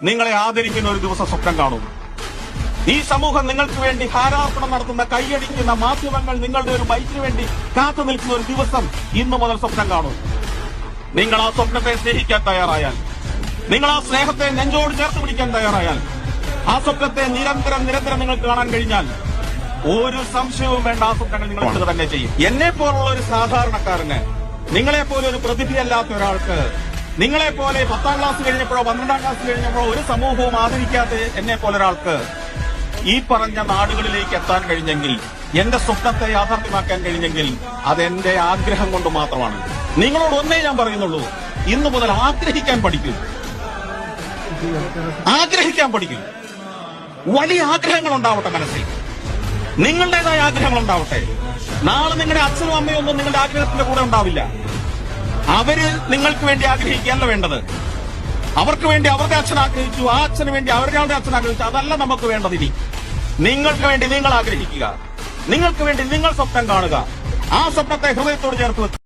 നിങ്ങളെ ആദരിക്കുന്ന ഒരു ദിവസം സ്വപ്നം കാണും. ഈ സമൂഹം നിങ്ങൾക്ക് വേണ്ടി ഹാരാർപ്പണം നടത്തുന്ന, കൈയടിക്കുന്ന മാധ്യമങ്ങൾ നിങ്ങളുടെ ഒരു ബൈക്കിന് വേണ്ടി കാത്തു നിൽക്കുന്ന ഒരു ദിവസം ഇന്നു മുതൽ സ്വപ്നം കാണും. നിങ്ങൾ ആ സ്വപ്നത്തെ സ്നേഹിക്കാൻ തയ്യാറായാൽ, നിങ്ങൾ ആ സ്നേഹത്തെ നെഞ്ചോട് ചേർത്ത് പിടിക്കാൻ തയ്യാറായാൽ, ആ സ്വപ്നത്തെ നിരന്തരം നിങ്ങൾക്ക് കാണാൻ കഴിഞ്ഞാൽ ഒരു സംശയവും വേണ്ട, ആ സ്വപ്നങ്ങൾ നിങ്ങൾ തന്നെ ചെയ്യും. എന്നെ പോലുള്ള ഒരു സാധാരണക്കാരന്, നിങ്ങളെപ്പോലെ ഒരു പ്രതിഭയല്ലാത്ത ഒരാൾക്ക്, നിങ്ങളെപ്പോലെ 10ാം ക്ലാസ് കഴിഞ്ഞപ്പോഴോ 12ാം ക്ലാസ് കഴിഞ്ഞപ്പോഴോ ഒരു സമൂഹവും ആദരിക്കാത്ത എന്നെ പോലെ ഒരാൾക്ക് ഈ പറഞ്ഞ നാടുകളിലേക്ക് എത്താൻ കഴിഞ്ഞെങ്കിൽ, എന്റെ സ്വപ്നത്തെ യാഥാർത്ഥ്യമാക്കാൻ കഴിഞ്ഞെങ്കിൽ അതെന്റെ ആഗ്രഹം കൊണ്ട് മാത്രമാണ്. നിങ്ങളോട് ഒന്നേ ഞാൻ പറയുന്നുള്ളൂ, ഇന്നു മുതൽ ആഗ്രഹിക്കാൻ പഠിക്കൂ. ആഗ്രഹിക്കാൻ പഠിക്കൂ. വലിയ ആഗ്രഹങ്ങൾ ഉണ്ടാവട്ടെ മനസ്സിൽ, നിങ്ങളുടേതായ ആഗ്രഹങ്ങൾ ഉണ്ടാവട്ടെ. നാളെ നിങ്ങളുടെ അച്ഛനും അമ്മയും ഒന്നും നിങ്ങളുടെ ആഗ്രഹത്തിന്റെ കൂടെ ഉണ്ടാവില്ല. അവര് നിങ്ങൾക്ക് വേണ്ടി ആഗ്രഹിക്കുകയല്ല വേണ്ടത്. അവർക്ക് വേണ്ടി അവരുടെ അച്ഛൻ ആഗ്രഹിച്ചു, ആ അച്ഛന് വേണ്ടി അവരുടെ അച്ഛൻ ആഗ്രഹിച്ചു. അതല്ല നമുക്ക് വേണ്ടത്. ഇനി നിങ്ങൾക്ക് വേണ്ടി നിങ്ങൾ ആഗ്രഹിക്കുക, നിങ്ങൾക്ക് വേണ്ടി നിങ്ങൾ സ്വപ്നം കാണുക, ആ സ്വപ്നത്തെ ഹൃദയത്തോട് ചേർത്ത്